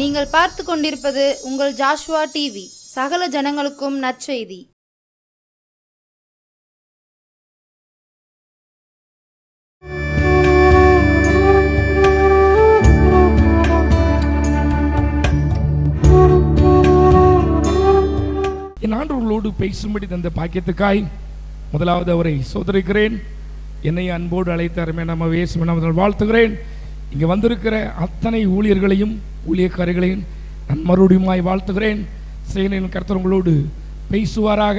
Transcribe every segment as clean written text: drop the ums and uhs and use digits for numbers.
நீங்கள் பார்த்து கொண்டிருப்பது உங்கள் ஜாஷுவா டிவி. சகல ஜனங்களுக்கும் நற்செய்தி. என் ஆண்டவர்களோடு பேசும்படி தந்த பாக்கியத்துக்காய் முதலாவது அவரை சோதரிக்கிறேன். என்னை அன்போடு அழைத்த அருமையான இயேசுவின் நாமத்தில் வாழ்த்துகிறேன். இங்கே வந்திருக்கிற அத்தனை ஊழியர்களையும் ஊழியக்காரிகளையும் நான் மறுபடியுமாய் வாழ்த்துகிறேன். சேனையின் கர்த்தர் உங்களோடு பேசுவாராக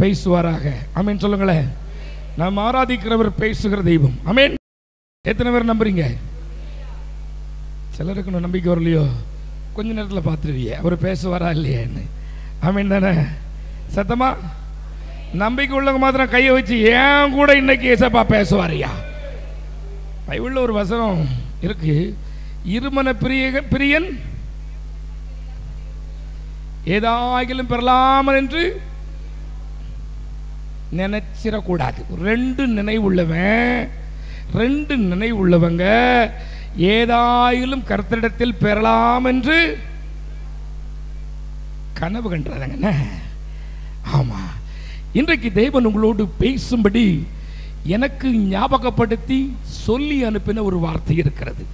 பேசுவாராக. ஆமேன் சொல்லுங்களேன். நாம் ஆராதிக்கிறவர் பேசுகிற தெய்வம். ஆமேன். எத்தனை பேர் நம்புறீங்க? சிலருக்கு நம்பிக்கை வரலையோ, கொஞ்ச நேரத்தில் பார்த்துருவியே அவர் பேசுவாரா இல்லையான்னு. ஆமேன் தானே? சத்தமா நம்பிக்கை உள்ளவங்க மாத்திரம் கையை வச்சு ஏன் கூட இன்னைக்கு ஏசப்பா பேசுவாரையா. பைபிளில் ஒரு வசனம் இருக்கு, இருமன பிரியன் ஏதாகிலும் பெறலாமல் என்று நினைச்சிடக்கூடாது. ரெண்டு நினைவுள்ளவங்க ஏதாயிலும் கர்த்தரிடத்தில் பெறலாம் என்று கனவு கண்டாங்க. ஆமா, இன்றைக்கு தேவன் உங்களோடு பேசும்படி எனக்கு ஞாபகப்படுத்தி சொல்லி அனுப்பின ஒரு வார்த்தை இருக்கிறது.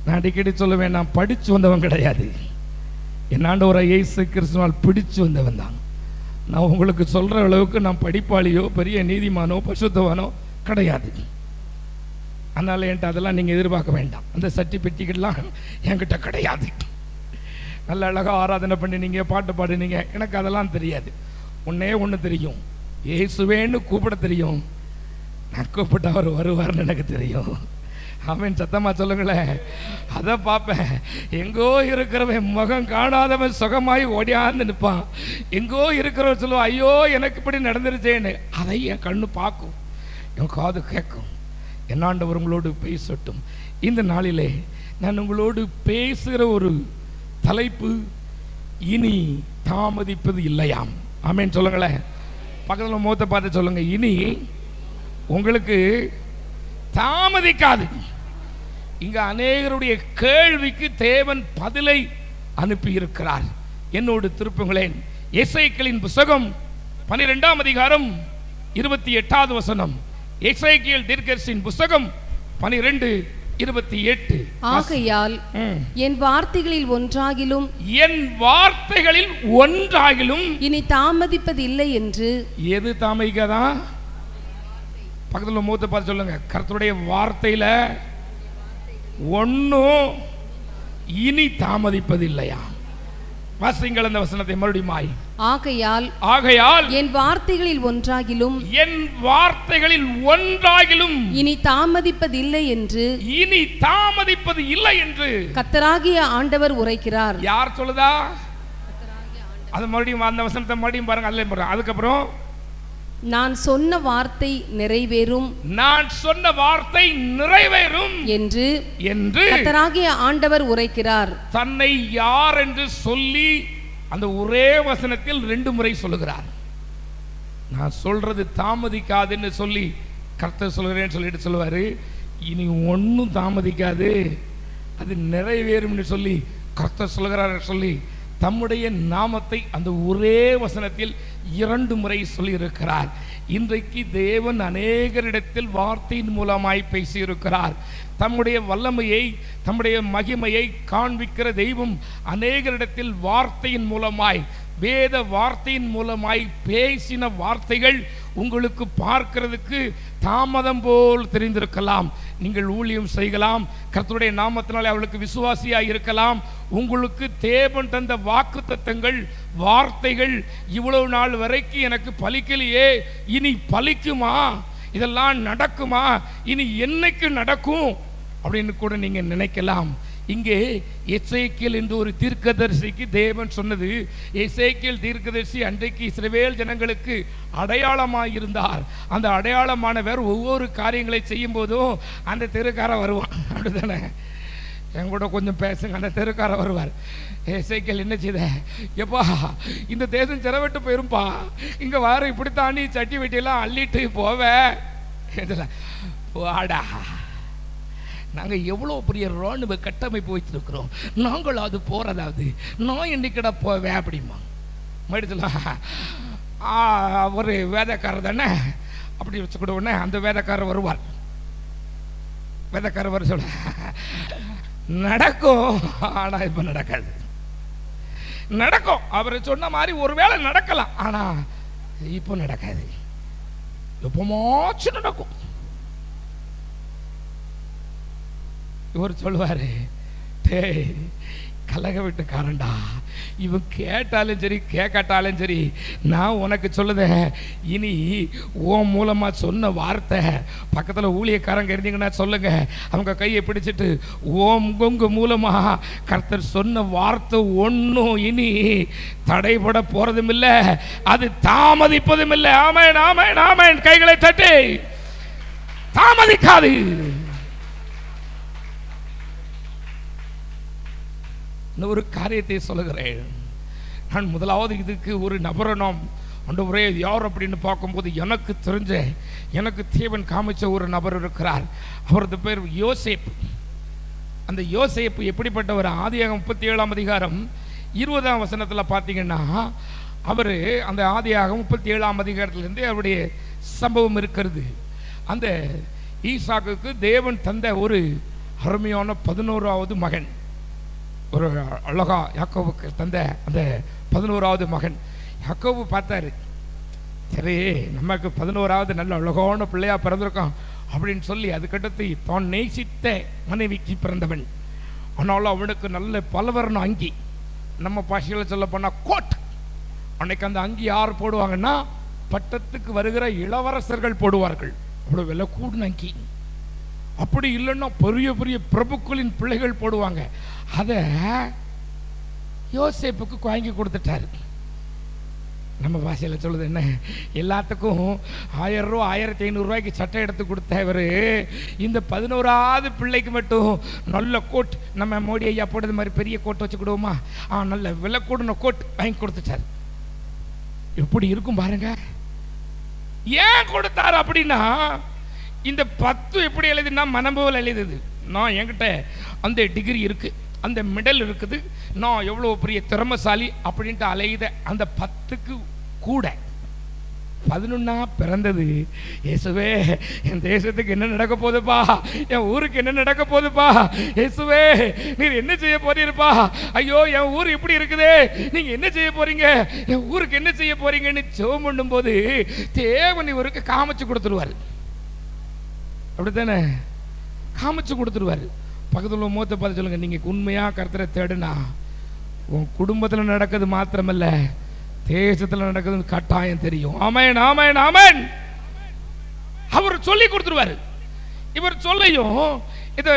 நான் அடிக்கடி சொல்லுவேன், நான் படிச்சு வந்தவன் கிடையாது. என் ஆண்டவராகிய இயேசு கிறிஸ்துவால் பிடிச்சு வந்தவன் தான். நான் உங்களுக்கு சொல்ற அளவுக்கு நான் படிப்பாளியோ பெரிய நீதிமானோ பரிசுத்தவானோ கிடையாது. அதனால என்கிட்ட அதெல்லாம் நீங்க எதிர்பார்க்க வேண்டாம். அந்த சர்டிஃபிகேட்லாம் என்கிட்ட கிடையாது. நல்ல அழகாக ஆராதனை பண்ணினீங்க, பாட்டு பாடுனீங்க, எனக்கு அதெல்லாம் தெரியாது. ஒன்னே ஒன்று தெரியும், இயேசுவேன்னு கூப்பிட தெரியும். நான் கூப்பிட்டு அவர் வருவார்னு எனக்கு தெரியும். அவன் சத்தமா சொல்லுங்களேன். அதை பார்ப்பேன். எங்கோ இருக்கிறவன் முகம் காணாதவன் சுகமாய் ஓடியாந்து நிற்பான். எங்கோ இருக்கிறவன் சொல்லுவான், ஐயோ எனக்கு இப்படி நடந்துருச்சேன்னு. அதை என் கண்ணு பார்க்கும், என் காது கேட்கும். என்னாண்டவர் உங்களோடு பேசட்டும். இந்த நாளிலே நான் உங்களோடு பேசுகிற ஒரு தலைப்பு, இனி தாமதிப்பது இல்லையாம். ஆமேன் சொல்லுங்களேன். பக்கத்தில் முகத்தை பார்த்து சொல்லுங்க, இனி உங்களுக்கு தாமதிக்காது. இங்க அநேகருடைய கேள்விக்கு தேவன் பதிலை அனுப்பி இருக்கிறார். என்னோடு திருப்புங்களேன். எசேக்கியேலின் புத்தகம் 12ஆம் அதிகாரம் 28வது வசனம். எசேக்கியேல் தீர்க்கதரிசியின் புத்தகம் 12:28. ஆகையால் என் வார்த்தைகளில் ஒன்றாகிலும் இனி தாமதிப்பதில்லை என்று. எது தாமதிக்காதா? பக்கத்தில் மூத்த பார்த்து சொல்லுங்க, கர்த்தருடைய வார்த்தையில ஒன்னும் இனி தாமதிப்பதில்லையா. வாசிங்கள் அந்த வசனத்தை மறுபடியும். ஆகையால் என் வார்த்தைகளில் ஒன்றாகிலும் இனி தாமதிப்பதில்லை என்று கர்த்தராகிய ஆண்டவர் உரைக்கிறார். யார் சொல்லுதா? அது மறுபடியும் அந்த வசனத்தை மறுபடியும் பாருங்க. அதுல அதுக்கப்புறம் நான் சொன்ன வார்த்தை நிறைவேறும் என்று கர்த்தராகிய ஆண்டவர் உரைக்கிறார். தன்னை யார் என்று சொல்லி அந்த ஒரே வசனத்தில் 2 முறை சொல்லுகிறார். நான் சொல்றது தாமதிக்காதுன்னு சொல்லி கர்த்தர் சொல்கிறேன்னு சொல்லிட்டு சொல்லுவாரு. இனி ஒன்னும் தாமதிக்காது, அது நிறைவேறும்னு சொல்லி கர்த்தர் சொல்கிறார் சொல்லி தம்முடைய நாமத்தை அந்த ஒரே வசனத்தில் 2 முறை சொல்லி இருக்கிறார். இன்றைக்கு தேவன் அநேகரிடத்தில் வார்த்தையின் மூலமாய் பேசியிருக்கிறார். தம்முடைய வல்லமையை, தம்முடைய மகிமையை காண்பிக்கிற தெய்வம் அநேகரிடத்தில் வார்த்தையின் மூலமாய், வேத வார்த்தையின் மூலமாய் பேசின வார்த்தைகள் உங்களுக்கு பார்க்கிறதுக்கு தாமதம் போல் தெரிந்திருக்கலாம். நீங்கள் ஊழியம் செய்யலாம், கர்த்தருடைய நாமத்தினாலே அவளுக்கு விசுவாசியாக இருக்கலாம். உங்களுக்கு தேவன் தந்த வாக்குத்தத்தங்கள், வார்த்தைகள் இவ்வளவு நாள் வரைக்கும் எனக்கு பலிக்கலையே, இனி பலிக்குமா, இதெல்லாம் நடக்குமா, இனி என்னைக்கு நடக்கும் அப்படின்னு கூட நீங்க நினைக்கலாம். இங்கே எசேக்கியேல் என்று ஒரு தீர்க்கதரிசிக்கு தேவன் சொன்னது. எசேக்கியேல் தீர்க்கதரிசி அன்றைக்கு இஸ்ரவேல் ஜனங்களுக்கு அடையாளமாக இருந்தார். அந்த அடையாளமானவர் ஒவ்வொரு காரியங்களை செய்யும் போதும் அந்த தெருக்காரன் வருவான். அப்படித்தானே? என் கூட கொஞ்சம் பேசுங்க. அந்த தெருக்காரன் வருவார். எசேக்கியேல் என்ன செய்த, எப்பா இந்த தேசம் சிறவிட்டு போயிருப்பா, இங்க வார இப்படி தாண்டி சட்டி வெட்டியெல்லாம் அள்ளிட்டு போவ, வாடா நாங்கள் எவ்வளோ பெரிய ராணுவ கட்டமைப்பு வச்சிருக்கிறோம், நாங்கள் அது போகிறதாவது நான் என்னைக்கிட போவேன் அப்படிமா மடிச்சலாம். ஒரு வேதக்காரர் தானே அப்படி வச்சுக்கிட்ட உடனே அந்த வேதக்காரர் வருவார். வேதக்காரர் வர சொல்ல நடக்கும், ஆனால் இப்போ நடக்காது. நடக்கும் அவர் சொன்ன மாதிரி ஒருவேளை நடக்கலாம், ஆனால் இப்போ நடக்காது. எப்பமாச்சும் நடக்கும். இவர் சொல்லுவாரு, டேய் கலக வீட்டுக்காரன்டா, இவன் கேட்டாலும் சரி கேட்காட்டாலும் சரி நான் உனக்கு சொல்லுதேன், இனி உன் மூலமா சொன்ன வார்த்தை பக்கத்தில் ஊழியக்காரங்க இருந்தீங்கன்னா சொல்லுங்க, அவங்க கையை பிடிச்சிட்டு உங்க மூலமா கர்த்தர் சொன்ன வார்த்தை ஒன்றும் இனி தடைபட போறதும் இல்லை, அது தாமதிப்பதும் இல்லை. ஆமென் ஆமென் ஆமென். கைகளை தட்டி தாமதிக்காது. ஒரு காரியத்தை சொல்லுகிறேன். நான் முதலாவது இதுக்கு ஒரு நபரை நாம் ஆண்டவரே யார் அப்படின்னு பார்க்கும்போது எனக்கு தெரிஞ்ச, எனக்கு தேவன் காமிச்ச ஒரு நபர் இருக்கிறார். அவரது பேர் யோசேப்பு. அந்த யோசேப்பு எப்படிப்பட்டவர்? ஆதியாகமம் 37ஆம் அதிகாரம் 20ஆம் வசனத்தில் பார்த்தீங்கன்னா, அவர் அந்த ஆதியாகமம் 37ஆம் அதிகாரத்திலிருந்து அவருடைய சம்பவம் இருக்கிறது. அந்த ஈசாக்குக்கு தேவன் தந்த ஒரு அருமையான 11வது மகன், ஒரு அழகா யாக்கோவுக்கு தந்த அந்த 11வது மகன். யாக்கோவு பார்த்தாரு, சரி நமக்கு 11வது நல்ல அழகான பிள்ளையா பிறந்திருக்கான் அப்படின்னு சொல்லி அதுக்கடுத்து தான் நேசித்த மனைவிக்கு பிறந்தவன். ஆனாலும் அவனுக்கு நல்ல பலவர்ண அங்கி, நம்ம பாஷையில் சொல்ல போனால் கோட். அன்னைக்கு அந்த அங்கி யார் போடுவாங்கன்னா, பட்டத்துக்கு வருகிற இளவரசர்கள் போடுவார்கள். அவ்வளோ விலை கூடின அங்கி. அப்படி இல்லைன்னா பெரிய பெரிய பிரபுக்களின் பிள்ளைகள் போடுவாங்க. அதை யோசேப்புக்கு வாங்கி கொடுத்துட்டாரு. நம்ம பாஷையில் சொல்லுது என்ன, எல்லாத்துக்கும் 1000 ரூபா 1500 ரூபாய்க்கு சட்டை எடுத்து கொடுத்தவர் இந்த 11வது பிள்ளைக்கு மட்டும் நல்ல கோட், நம்ம மோடி ஐயா போடுறது மாதிரி பெரிய கோட் வச்சுக்கிடுவோமா, நல்ல விலை கூடின கோட் வாங்கி கொடுத்துட்டார். எப்படி இருக்கும் பாருங்க. ஏன் கொடுத்தாரு அப்படின்னா, இந்த 10 எப்படி எழுதுனா மனம்போல் எழுதுது. நான் என்கிட்ட அந்த டிகிரி இருக்கு, அந்த மெடல் இருக்குது, நான் எவ்வளோ பெரிய திறமைசாலி அப்படின்ட்டு அலையுத அந்த 10க்கு கூட 11ஆ பிறந்தது. இயேசுவே என் தேசத்துக்கு என்ன நடக்க போகுதுப்பா, என் ஊருக்கு என்ன நடக்க போகுதுப்பா, இயேசுவே நீர் என்ன செய்ய போறீருப்பா, ஐயோ என் ஊர் இப்படி இருக்குதே, நீங்க என்ன செய்ய போறீங்க, என் ஊருக்கு என்ன செய்ய போறீங்கன்னு ஜெபம் பண்ணும்போது தேவன் இவருக்கு காமிச்சு கொடுத்துருவாரு. அப்படித்தானே? காமிச்சு கொடுத்துருவாரு. பக்கத்தில் மூத்த பார்த்து சொல்லுங்க, நீங்க உண்மையா கர்த்தரை தேடுனா உன் குடும்பத்தில் நடக்குது மாத்திரமல்ல, தேசத்தில் நடக்குது கட்டாயம் தெரியும். ஆமென் ஆமென் ஆமென். அவர் சொல்லி கொடுத்துருவாரு. இவர் சொல்லையும் இதை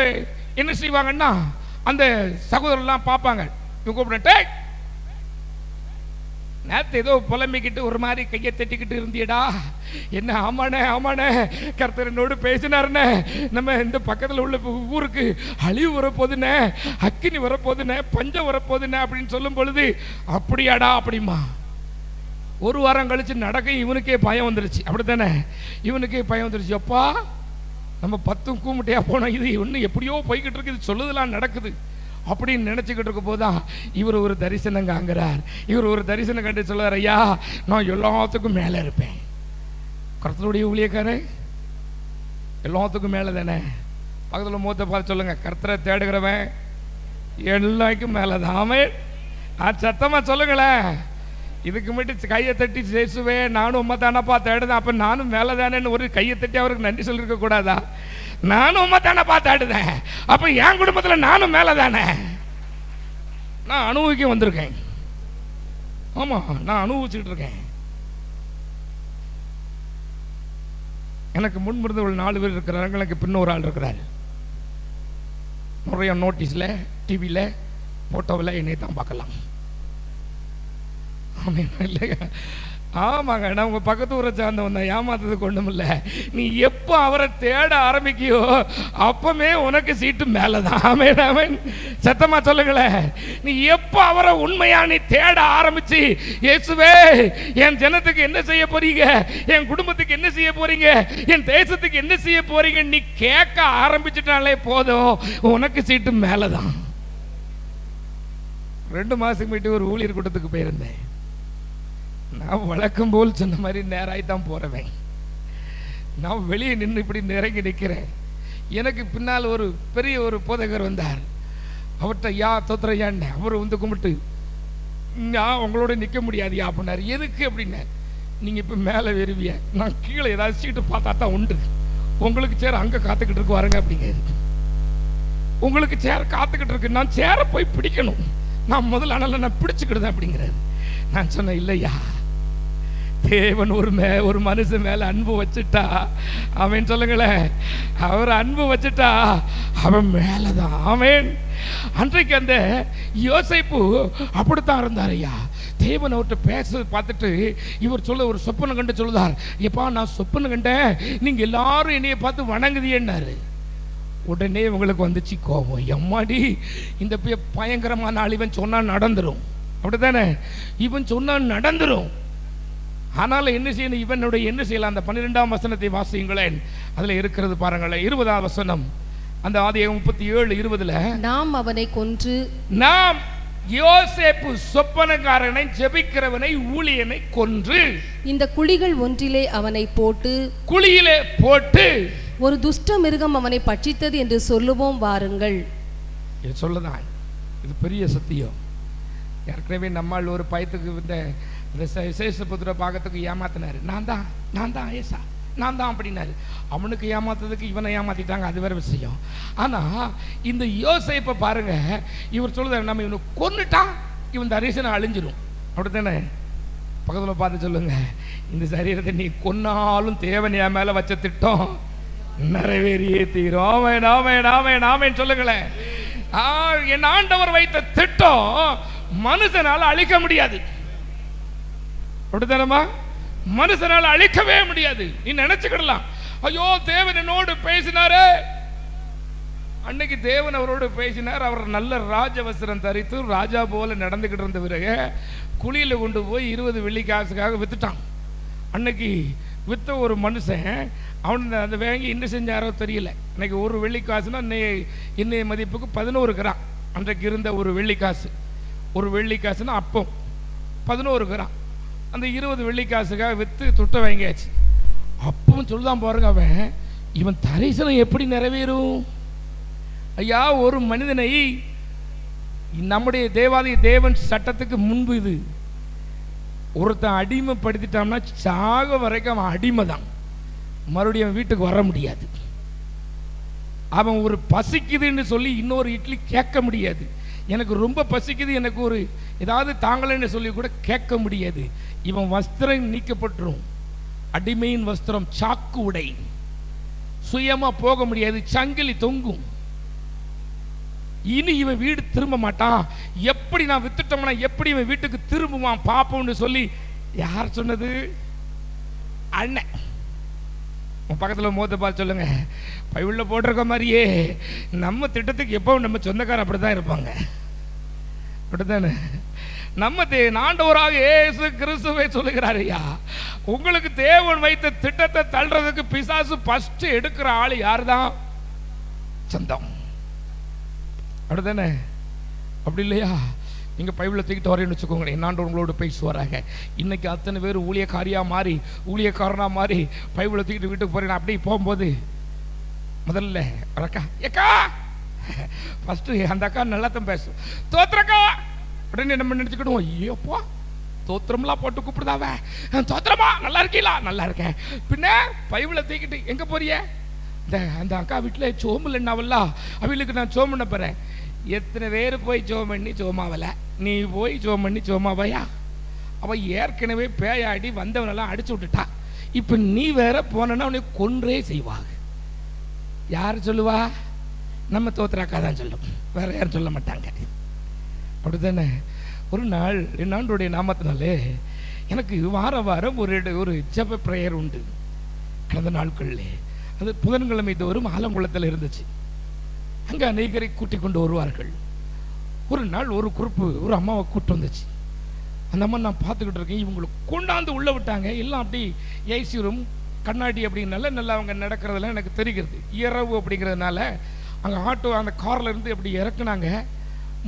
என்ன செய்வாங்கன்னா, அந்த சகோதரர்லாம் பார்ப்பாங்க, இவங்க கூப்பிட்டு நேற்று ஏதோ புலம்பிக்கிட்டு ஒரு மாதிரி கையை தட்டிக்கிட்டு இருந்தியடா, என்ன ஆமாண்ணே ஆமாண்ணே கர்த்தர் என்னோடு பேசினாருண்ணே, நம்ம இந்த பக்கத்தில் உள்ள ஊருக்கு அழிவு வரப்போதுண்ணே, அக்கினி வரப்போதுண்ணே, பஞ்சம் வரப்போதுண்ணே அப்படின்னு சொல்லும் பொழுது அப்படியாடா அப்படிமா. ஒரு வாரம் கழிச்சு நடக்க இவனுக்கே பயம் வந்துருச்சு. அப்படித்தானே? இவனுக்கே பயம் வந்துருச்சு. அப்பா நம்ம 10 கூமுட்டையா போனோம், இது இன்னும் எப்படியோ போய்கிட்டு இருக்கு, இது சொல்லுதெல்லாம் நடக்குது அப்படின்னு நினைச்சுக்கிட்டு இருக்க போதான் இவர் ஒரு தரிசனம் காண்கிறார். இவர் ஒரு தரிசனம் கண்டு சொல்றார், ஐயா நான் எல்லாத்துக்கும் மேலே இருப்பேன். கர்த்தருடைய ஊழியக்காரன் எல்லாத்துக்கும் மேலே தானே. பக்கத்தில் மூத்த பார்த்து சொல்லுங்க, கர்த்தரை தேடுகிறவன் எல்லாருக்கும் மேலே தான். ஆமென். சத்தமா சொல்லுங்களேன். இதுக்கு மட்டும் கையை தட்டி சேசுவே நானும் உம்மை தானப்பா தேடுதேன், அப்போ நானும் மேலே தானேன்னு ஒரு கையை தட்டி அவருக்கு நன்றி சொல்லியிருக்க கூடாதா? நானும் உம்மை தானே பார்த்தாடுதேன், அப்போ என் குடும்பத்தில் நானும் மேலே தானே. நான் அனுபவிக்க வந்திருக்கேன். ஆமாம், நான் அனுபவிச்சுக்கிட்டு இருக்கேன். எனக்கு முன்பிருந்து ஒரு 4 பேர் இருக்கிறாங்க, எனக்கு பின்ன ஒரு ஆள் இருக்கிறார். நிறைய நோட்டீஸில் டிவியில் ஃபோட்டோவில் என்னை தான் பார்க்கலாம். இல்லையா? ஆமாங்க, நான் உங்க பக்கத்து ஊரை சார்ந்தவன் தான், ஏமாத்ததுக்கு ஒண்ணும் இல்ல. நீ எப்போ அவரை தேட ஆரம்பிக்கியோ அப்பமே உனக்கு சீட்டு மேலதான். ஆமென் ஆமென். சத்தமா சொல்லுங்களேன். நீ எப்போ அவரை உண்மையா நீ தேட ஆரம்பிச்சு, இயேசுவே என் ஜனத்துக்கு என்ன செய்ய போறீங்க, என் குடும்பத்துக்கு என்ன செய்ய போறீங்க, என் தேசத்துக்கு என்ன செய்ய போறீங்க நீ கேட்க ஆரம்பிச்சுட்டாலே போதும், உனக்கு சீட்டு மேலதான். 2 மாசத்துக்கு முன்னாடி ஒரு ஊழியர் கூட்டத்துக்கு போயிருந்தேன். நான் வழக்கம் போல் சொன்ன மாதிரி நேராய் தான் போறவன். நான் வெளியே நின்று இப்படி நெருங்கி நிற்கிறேன். எனக்கு பின்னால் ஒரு பெரிய ஒரு போதகர் வந்தார். அவர்கிட்ட யா தோத்துறையான்னு அவர் வந்து கும்பிட்டு, நான் உங்களோட நிற்க முடியாதுயா அப்படின்னாரு. எதுக்கு அப்படின்னா, நீங்கள் இப்போ மேலே வருவிய, நான் கீழே ஏதாவது சீட்டு பார்த்தா தான் உண்டு, உங்களுக்கு சேர் அங்கே காத்துக்கிட்டு இருக்கு வாருங்க அப்படிங்கிறது. உங்களுக்கு சேர் காத்துக்கிட்டு இருக்கு, நான் சேரை போய் பிடிக்கணும், நான் முதல்ல அதனால நான் பிடிச்சுக்கிடுதேன் அப்படிங்கிறாரு. நான் சொன்னேன், இல்லையா, தேவன் ஒரு மனுஷன் மேல அன்பு வச்சுட்டா, அவன் சொல்லுங்களேன், அவர் அன்பு வச்சுட்டா அவன் மேலதான். அவன் அன்றைக்கு அந்த யோசேப்பு அப்படித்தான் இருந்தார் ஐயா. தேவன் அவர்கிட்ட பேச பார்த்துட்டு இவர் சொல்ல ஒரு சொப்பனை கண்டு சொல்லுதார், எப்பா நான் சொப்பனை கண்டேன், நீங்க எல்லாரும் என்னைய பார்த்து வணங்குதியன்னாரு. உடனே உங்களுக்கு வந்துச்சு கோபம். எம்மாடி, இந்த பயங்கரமான ஆள் இவன் சொன்னா நடந்துரும், அப்படித்தானே, இவன் சொன்னா நடந்துரும். ஆனாலும் என்ன செய்யணும், இவனுடைய என்ன செய்யலாம்? அந்த 12ஆம் வசனத்தை வாசியுங்களேன். அதுல இருக்கிறது பாருங்களேன், 20ஆம் வசனம், அந்த ஆதியாகமம் 37:20. நாம் அவனை கொன்று, நாம் யோசேப்பு சொப்பனக்காரனை, ஜெபிக்கிறவனை, ஊழியனை கொன்று இந்த குழிகள் ஒன்றிலே அவனை போட்டு, குழியிலே போட்டு ஒரு துஷ்ட மிருகம் அவனை பட்சித்தது என்று சொல்லுவோம் வாருங்கள். இது சொல்லதான், இது பெரிய சத்தியம். ஏற்கனவே நம்மால் ஒரு பயத்துக்கு இந்த விசேஷபுத்திர பாகத்துக்கு ஏமாத்தினாரு. நான் தான் ஏசா, நான் தான் அப்படின்னாரு. அவனுக்கு ஏமாத்ததுக்கு இவனை ஏமாத்திட்டாங்க, அது வேற விஷயம். ஆனா இந்த யோசேப்பை பாருங்க, இவர் சொல்லுதாரு, நம்ம இவனை கொன்னுட்டா இவன் தரிசனம் அழிஞ்சிரும், அப்படித்தானே? பக்கத்துல பார்த்து சொல்லுங்க, இந்த சரீரத்தை நீ கொன்னாலும் தேவன் என் மேல வச்ச திட்டம் நிறைவேறியே தீரும். ஆமென் ஆமென் ஆமென் ஆமென் சொல்லுங்களேன். என் ஆண்டவர் வைத்த திட்டம் மனுஷனால அழிக்க முடியாது, அப்படித்தானமா? மனுஷனால அழிக்கவே முடியாது. நீ நினைச்சுக்கிடலாம், ஐயோ தேவன் என்னோடு பேசினாரே. அன்னைக்கு தேவன் அவரோடு பேசினார். அவர் நல்ல ராஜவஸ்திரம் தரித்து ராஜா போல நடந்துகிட்டு இருந்த பிறகு குழியில கொண்டு போய் 20 வெள்ளி காசுக்காக வித்துட்டான். அன்னைக்கு வித்த ஒரு மனுஷன், அவன் அந்த வாங்கி என்ன செஞ்சாரோ தெரியல. இன்னைக்கு ஒரு வெள்ளி காசுனா இன்னைய மதிப்புக்கு 11 கிராம். அன்றைக்கு இருந்த ஒரு வெள்ளி காசு, ஒரு வெள்ளி காசுன்னா அப்போ 11 கிராம். அந்த 20 வெள்ளி காசுக்காக விற்று துட்டை வாங்கியாச்சு. அப்பவும் சொல்லுதான் பாருங்க, அவன் இவன் தரிசனம் எப்படி நிறைவேறும்? ஐயா, ஒரு மனிதனை நம்முடைய தேவாதி தேவன் சட்டத்துக்கு முன்பு இது ஒருத்தன் அடிமைப்படுத்திட்டான்னா சாக வரைக்கும் அவன் அடிமை தான், மறுபடியும் அவன் வீட்டுக்கு வர முடியாது. அவன் ஒரு பசிக்குதுன்னு சொல்லி இன்னொரு இட்லி கேட்க முடியாது. எனக்கு ரொம்ப பசிக்குது, எனக்கு ஒரு ஏதாவது தாங்களேன்னு சொல்லி கூட கேட்க முடியாது. இவன் வஸ்திரம் நீக்கப்பட்டுரும், அடிமையின் வஸ்திரம், சாக்கு உடை, சுயமா போக முடியாது, சங்கிலி தொங்கும். இனி இவன் வீடு திரும்ப மாட்டான். எப்படி நான் வித்துட்டோம்னா எப்படி இவன் வீட்டுக்கு திரும்புவான் பாப்போம்னு சொல்லி யார் சொன்னது? அண்ணன். உன் பக்கத்தில் மோத பார்த்து சொல்லுங்க, பைபிள்ல போட்டிருக்க மாதிரியே நம்ம திட்டத்துக்கு எப்போ நம்ம சொந்தக்காரர் அப்படிதான் இருப்பாங்க, அப்படித்தானே? நம்ம ஆண்டவராக இயேசு கிறிஸ்துவை சொல்லுகிறார், ஐயா உங்களுக்கு தேவன் வைத்த திட்டத்தை தள்ளுறதுக்கு பிசாசு ஃபர்ஸ்ட் எடுக்கிற ஆள் யார் தான்? சொந்தம், அப்படித்தானே? அப்படி இல்லையா? நீங்கள் பைபிளை தூக்கிட்டு வரேன்னு வச்சுக்கோங்களேன், என்னாண்டு உங்களோட பேசுவாராங்க. இன்னைக்கு அத்தனை பேர் ஊழியக்காரியாக மாறி ஊழியக்காரனாக மாறி பைபிளை தூக்கிட்டு வீட்டுக்கு போகிறேன். அப்படி போகும்போது முதல்ல அக்கா ஏக்கா ஃபஸ்ட்டு அந்த அக்கா நல்லா தான் பேசும், தோத்திரக்கா உடனே நம்ம நினச்சிக்கிடுவோம், ஐயோப்பா தோத்திரம்லாம் போட்டு கூப்பிடுதாவ, தோத்திரமா நல்லா இருக்கீங்களா? நல்லா இருக்கேன். பின்ன பைபிளை தூக்கிட்டு எங்கே போறிய? அந்த அக்கா வீட்டில் சோம்பு இல்லைன்னாவல்ல, அவளுக்கு நான் சோம் பண்ண போகிறேன். எத்தனை பேர் போய் சோம் பண்ணி சோமாவலை, நீ போய் சோம் பண்ணி சோமாவையா? அவள் ஏற்கனவே பேயாடி வந்தவனெல்லாம் அடிச்சு விட்டுட்டா. இப்போ நீ வேற போனா அவனை கொன்றே செய்வாங்க. யார் சொல்லுவா? நம்ம தோத்திராக்கா தான் சொல்லும், வேற யாரும் சொல்ல மாட்டாங்க, அப்படித்தானே? ஒரு நாள் என்னாண்டுடைய நாமத்தினாலே எனக்கு வாரம் ஒரு ஜெப பிரேயர் உண்டு. கடந்த நாட்களில் அது புதன்கிழமை தோறும் ஆலங்குளத்தில் இருந்துச்சு. அங்கே அநேகரை கூட்டி கொண்டு வருவார்கள். ஒரு நாள் ஒரு குரூப்பு ஒரு அம்மாவை கூட்டு வந்துச்சு. அந்த அம்மா நான் பார்த்துக்கிட்டு இருக்கேன். இவங்களுக்கு கொண்டாந்து உள்ளே விட்டாங்க. எல்லாம் அப்படி ஏசி ரூம் கண்ணாடி அப்படிங்கிறனால நல்லா அவங்க நடக்கிறதெல்லாம் எனக்கு தெரிகிறது. இரவு அப்படிங்கிறதுனால அங்கே ஆட்டோ அந்த காரில் இருந்து அப்படி இறக்குனாங்க.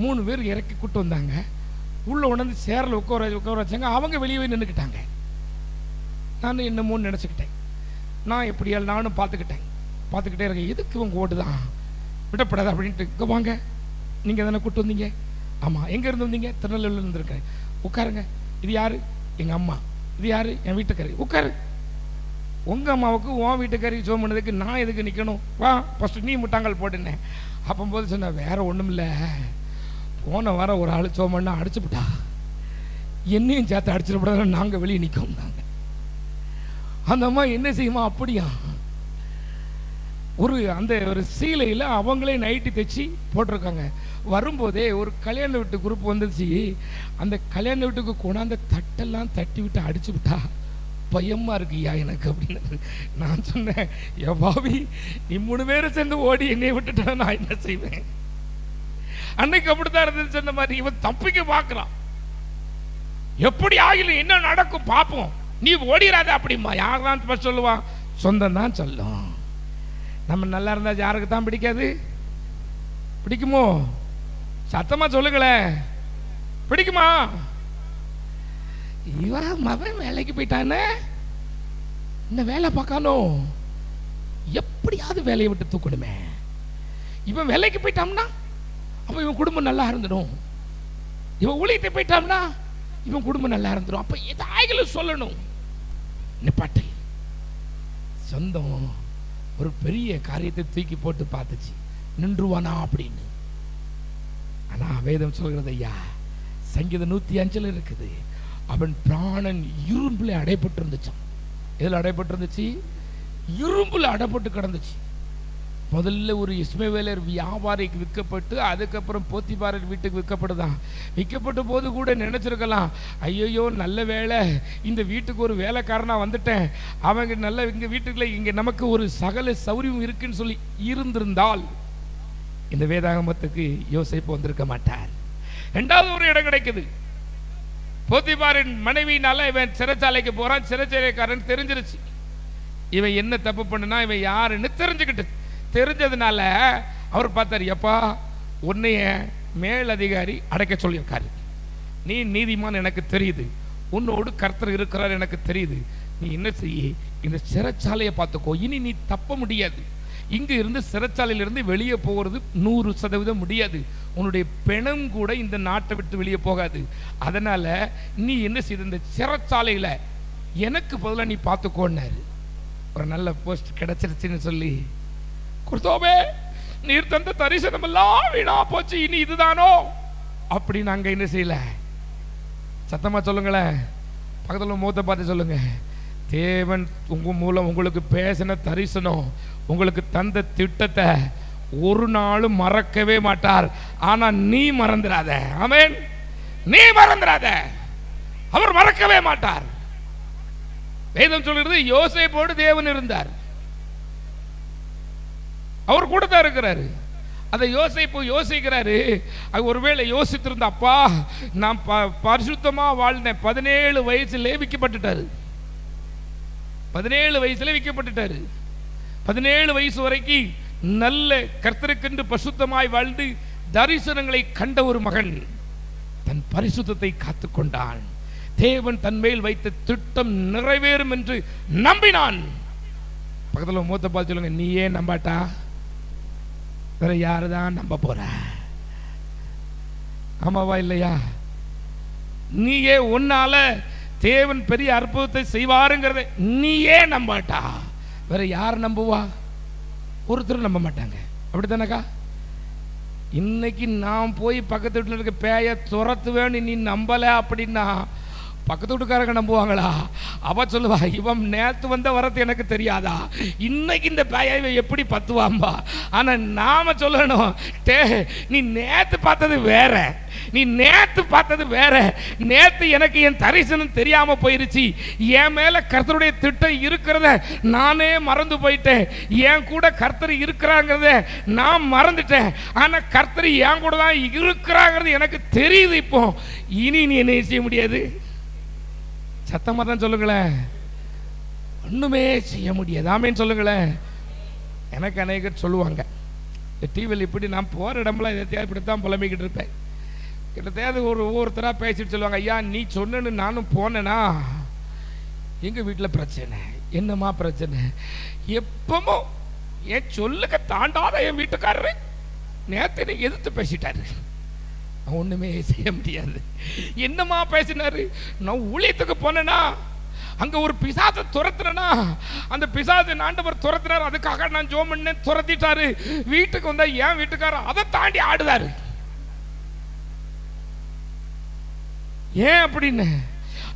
3 பேர் இறக்கி கூட்டு வந்தாங்க. உள்ளே உணர்ந்து சேரில் உட்கார வச்சாங்க. அவங்க வெளியே நின்றுக்கிட்டாங்க. நான் என்னமோன்னு நினச்சிக்கிட்டேன். நான் எப்படியால் நானும் பார்த்துக்கிட்டே இருக்கேன். எதுக்கு இவங்க ஓடுதான் விடப்படாது அப்படின்ட்டு. இங்கே வாங்க, நீங்கள் தானே கூட்டு வந்தீங்க? ஆமாம். எங்கே இருந்து வந்தீங்க? திருநெல்வேலியில் இருந்துருக்கேன். உட்காருங்க. இது யார்? எங்கள் அம்மா. இது யார்? என் வீட்டுக்காரி. உட்காரு. உங்கள் அம்மாவுக்கு உன் வீட்டுக்காரி ஜோம் பண்ணதுக்கு நான் எதுக்கு நிற்கணும்? வா ஃபஸ்ட்டு நீ முட்டாங்கல் போட்டுனேன். அப்போது சொன்னேன், வேறு ஒன்றும் இல்லை, போன வாரம் ஒரு ஆள் ஜோம் பண்ணால் அடிச்சுவிட்டா, என்னையும் சேர்த்து அடிச்சிடப்படாத, நாங்கள் வெளியே நிற்கோம்னாங்க. அந்த அம்மா என்ன செய்யுமா? அப்படியா? ஒரு சீலையில் அவங்களே நைட்டி தைச்சி போட்டிருக்காங்க. வரும்போதே ஒரு கல்யாண வீட்டு குரூப் வந்துச்சு. அந்த கல்யாண வீட்டுக்கு கொண்டாந்த தட்டெல்லாம் தட்டி விட்டு அடிச்சு விட்டா, பயமாக இருக்குயா எனக்கு அப்படின்னு. நான் சொன்னேன், எவ்வாவி நீ 3 பேரும் சேர்ந்து ஓடி என்னை விட்டுட்டா நான் என்ன செய்வேன்? அன்னைக்கு அப்படித்தான் இருந்துச்சு. சொன்ன மாதிரி இவன் தப்பிக்க பார்க்குறான். எப்படி ஆகிலும் என்ன நடக்கும் பார்ப்போம், நீ ஓடிடாத அப்படிமா. யார் தான் சொல்லுவான்? சொந்தம் தான் சொல்லும். நம்ம நல்லா இருந்தா யாருக்கு தான் பிடிக்காது? பிடிக்குமோ? சத்தமா சொல்லுங்களேன், பிடிக்குமா? இவன் மகன் வேலைக்கு போயிட்டானே, இந்த வேலை பார்க்கானோ, எப்படியாவது வேலையை விட்டு தூக்கணுமே. இவன் வேலைக்கு போயிட்டான்னா அப்ப இவன் குடும்பம் நல்லா இருந்துடும். இவன் ஊழியத்தை போயிட்டான்னா இவன் குடும்பம் நல்லா இருந்துடும். அப்ப ஏதாயிலும் சொல்லணும். நிப்பாட்டு. சொந்தம் ஒரு பெரிய காரியத்தை தூக்கி போட்டு பார்த்துச்சு, நின்றுவானா அப்படின்னு. ஆனா வேதம் சொல்கிறது, ஐயா சங்கீதம் 105 இருக்குது, அவன் பிராணன் இரும்புல அடைப்பட்டு இருந்துச்சான். எதில் அடைப்பட்டு இருந்துச்சு? இரும்புல அடைப்பட்டு கிடந்துச்சு. முதல்ல ஒரு இஸ்மவேலர் வியாபாரிக்கு விற்கப்பட்டு அதுக்கப்புறம் போத்திபாரர் வீட்டுக்கு விற்கப்படுதான். விற்கப்பட்ட போது கூட நினைச்சிருக்கலாம், ஐயோ நல்ல வேலை, இந்த வீட்டுக்கு ஒரு வேலைக்காரனா வந்துட்டேன், அவங்க நல்ல இங்க வீட்டுக்குள்ள இங்க நமக்கு ஒரு சகல சௌரியம் இருக்குன்னு சொல்லி இருந்திருந்தால் இந்த வேதாகமத்துக்கு யோசேப்பு வந்திருக்க மாட்டார். 2வது ஒரு இடம் கிடைக்குது. போத்திபாரின் மனைவினால இவன் சிறைச்சாலைக்கு போறான். சிறைச்சாலைக்காரன் தெரிஞ்சிருச்சு இவன் என்ன தப்பு பண்ணுனா, இவன் யாருன்னு தெரிஞ்சதுனால அவர் பார்த்தார், எப்பா உன்னைய மேலதிகாரி அடைக்க சொல்லியிருக்காரு, நீ நீதிமான் எனக்கு தெரியுது, உன்னோடு கர்த்தர் இருக்கிறார் எனக்கு தெரியுது, நீ என்ன செய்ய, இந்த சிறைச்சாலையை பார்த்துக்கோ, இனி நீ தப்ப முடியாது, இங்கு இருந்து சிறைச்சாலையிலிருந்து வெளியே போகிறது 100% முடியாது, உன்னுடைய பெணம் கூட இந்த நாட்டை விட்டு வெளியே போகாது, அதனால நீ என்ன செய்த, இந்த சிறைச்சாலையில் எனக்கு பதிலாக நீ பார்த்துக்கோன்னாரு. ஒரு நல்ல போஸ்ட் கிடைச்சிருச்சுன்னு சொல்லி, குர்தோவே நீர் தந்த தரிசனம் எல்லாம் வீணா போச்சு, இனி இதுதானோ அப்படி நாங்க என்ன செய்யல. சத்தமா சொல்லுங்களேன், பக்கத்துல மூத்த பார்த்து சொல்லுங்க, தேவன் உங்க மூலம் உங்களுக்கு பேசின தரிசனம், உங்களுக்கு தந்த திட்டத்தை ஒரு நாளும் மறக்கவே மாட்டார். ஆனா நீ மறந்துடாத. ஆமென். நீ மறந்துடாத, அவர் மறக்கவே மாட்டார். வேதம் சொல்கிறது, யோசேப்போடு தேவன் இருந்தார், அவர் கூட தான் இருக்கிறாரு. அதை யோசேப்பு யோசிக்கிறாரு. ஒருவேளை யோசித்திருந்த, அப்பா நான் பரிசுத்தமா வாழ்ந்தேன், 17 வயசுல விற்கப்பட்டுட்டாரு, 17 வயசுல விற்கப்பட்டுட்டாரு. 17 வயசு வரைக்கும் நல்ல கர்த்தருக்கென்று பரிசுத்தமாய் வாழ்ந்து தரிசனங்களை கண்ட ஒரு மகன் தன் பரிசுத்தத்தை காத்துக்கொண்டான். தேவன் தன் மேல் வைத்த திட்டம் நிறைவேறும் என்று நம்பினான். பக்கத்தில் மூத்த பார்த்து சொல்லுங்க, நீ ஏன் நம்பாட்டா? வேற யாருதான் நம்ப போற? ஆமாவா இல்லையா? நீயே உன்னால தேவன் பெரிய அற்புதத்தை செய்வாருங்கிறத நீயே நம்பாட்டா, வேற யார் நம்புவா? ஒருத்தரும் நம்ப மாட்டாங்க. அப்படித்தானக்கா? இன்னைக்கு நான் போய் பக்கத்து வீட்டில் இருக்க பேய துரத்துவேன்னு நீ நம்பல அப்படின்னா பக்கத்து வீட்டுக்காரங்க நம்புவாங்களா? அவ சொல்லுவா, இவன் நேற்று வந்த வரது எனக்கு தெரியாதா, இன்னைக்கு இந்த பேயை எப்படி பத்துவாம்பா. ஆனால் நாம சொல்லணும், நீ நேற்று பார்த்தது வேற, நீ நேற்று பார்த்தது வேற. நேற்று எனக்கு என் தரிசனம் தெரியாம போயிருச்சு, என் மேல கர்த்தருடைய திட்டம் இருக்கிறத நானே மறந்து போயிட்டேன், என் கூட கர்த்தர் இருக்கிறாங்கிறத நான் மறந்துட்டேன். ஆனா கர்த்தர் என் கூட தான் இருக்கிறாங்கிறது எனக்கு தெரியுது. இப்போ இனி நீ என்ன செய்ய முடியாது? சத்தமா தான் சொல்லுங்களேன், ஒண்ணுமே செய்ய முடியாது. ஆமேன்னு சொல்லுங்களேன். எனக்கு அநேகர் சொல்லுவாங்க, டிவியில் இப்படி நான் போற இடம்லாம் இதை இப்படித்தான் புலம்பிக்கிட்டு இருப்பேன். கிட்டத்தட்ட ஒவ்வொருத்தராக பேசிட்டு சொல்லுவாங்க, ஐயா நீ சொன்னு நானும் போனேனா எங்கள் வீட்டில் பிரச்சனை. என்னம்மா பிரச்சனை? எப்பவும் என் சொல்லுக்க தாண்டாத என் வீட்டுக்காரரு நேற்று நீ எதிர்த்து பேசிட்டாரு, ஒன்றுமே செய்ய முடியாது. என்னம்மா பேசினாரு? நான் ஊழியத்துக்கு போனேனா அங்கே ஒரு பிசாசை துரத்துனா, அந்த பிசாசை ஆண்டவர் துரத்துனார், அதுக்காக நான் ஜோம் பண்ணேன், துரத்திட்டாரு. வீட்டுக்கு வந்தா என் வீட்டுக்காரர் அதை தாண்டி ஆடுதாரு. ஏன் அப்படின்னு?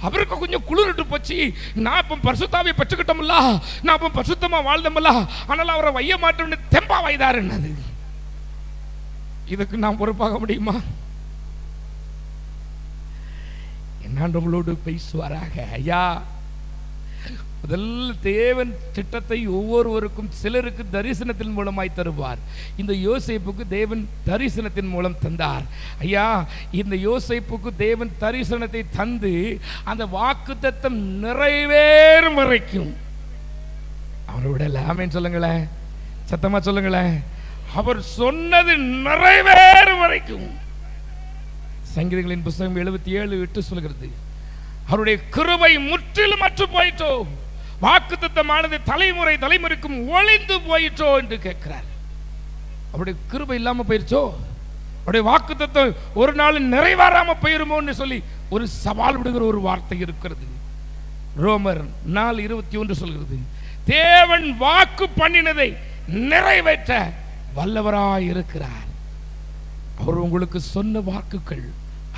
அவருக்கு கொஞ்சம் குளிர்ட்டு போச்சு. நான் இப்போ பரிசுத்தாவை பெற்றுக்கிட்டோம்ல, நான் இப்போ பரிசுத்தமா வாழ்ந்தோம்ல, ஆனால் அவரை வைய மாட்டோம்னு தெம்பா வைதாருன்னது. இதுக்கு நான் பொறுப்பாக முடியுமா? என்னாண்டவங்களோடு பேசுவாராக. ஐயா, முதல் தேவன் திட்டத்தை ஒவ்வொருவருக்கும் சிலருக்கு தரிசனத்தின் மூலமாய் தருவார். இந்த யோசேப்புக்கு தேவன் தரிசனத்தின் மூலம் தந்தார். ஐயா, இந்த யோசேப்புக்கு தேவன் தரிசனத்தை தந்து அந்த வாக்குத்தத்தம் நிறைவேறும் வரைக்கும் அவரை விடல. ஆமென் சொல்லுங்களேன், சத்தமா சொல்லுங்களேன். அவர் சொன்னது நிறைவேறும் வரைக்கும். சங்கீதங்களின் புத்தகம் 77:8 சொல்கிறது, அவருடைய கிருபை முற்றிலும் அற்று போயிட்டோ, வாக்குத்தத்தமானது தலைமுறை தலைமுறைக்கும் ஒளிந்து போயிட்டோ என்று கேட்கிறார். அவருடைய கிருபை இல்லாம போயிருச்சோ, அவருடைய வாக்குத்தத்தம் ஒரு நாள் நிறைவேறாம போயிருமோன்னு சொல்லி ஒரு சவால் விடுகிற ஒரு வார்த்தை இருக்கிறது. ரோமர் 4:21 சொல்கிறது, தேவன் வாக்கு பண்ணினதை நிறைவேற்ற வல்லவராய் இருக்கிறார். அவர் உங்களுக்கு சொன்ன வாக்குகள்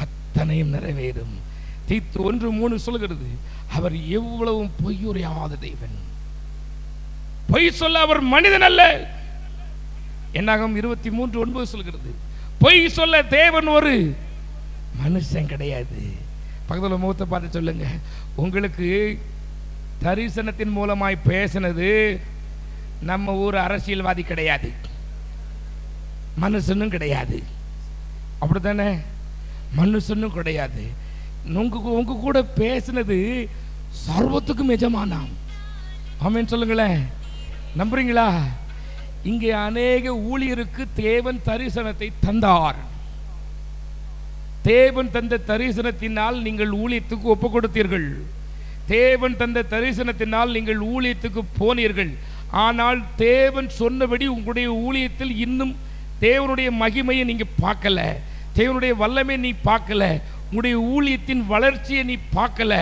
அத்தனையும் நிறைவேறும். தீத்து 1:3 சொல்கிறது, அவர் எவ்வளவும் பொய்யுரையாத தேவன், பொய் சொல்ல அவர் மனிதன் அல்ல. என்னாகும் 23:9 சொல்கிறது, பொய் சொல்ல தேவன் ஒரு மனுஷன் கிடையாது. பக்கத்தில் முகத்தை பார்த்து சொல்லுங்க, உங்களுக்கு தரிசனத்தின் மூலமாய் பேசினது நம்ம ஊர் அரசியல்வாதி கிடையாது, மனுஷனும் கிடையாது. அப்படித்தானே? மனுஷனும் கிடையாது. உங்க கூட பேசினது சர்வத்துக்கும் எஜமானாம். ஆமென் சொல்லுங்களேன். நம்புறீங்களா? இங்கே அநேக ஊழியருக்கு தேவன் தரிசனத்தை தந்தார். தேவன் தந்த தரிசனத்தினால் நீங்கள் ஊழியத்துக்கு ஒப்பு கொடுத்தீர்கள். தேவன் தந்த தரிசனத்தினால் நீங்கள் ஊழியத்துக்கு போனீர்கள். ஆனால் தேவன் சொன்னபடி உங்களுடைய ஊழியத்தில் இன்னும் தேவனுடைய மகிமையை நீங்க பார்க்கல, தேவனுடைய வல்லமை நீ பார்க்கல, உங்களுடைய ஊழியத்தின் வளர்ச்சியை நீ பார்க்கல.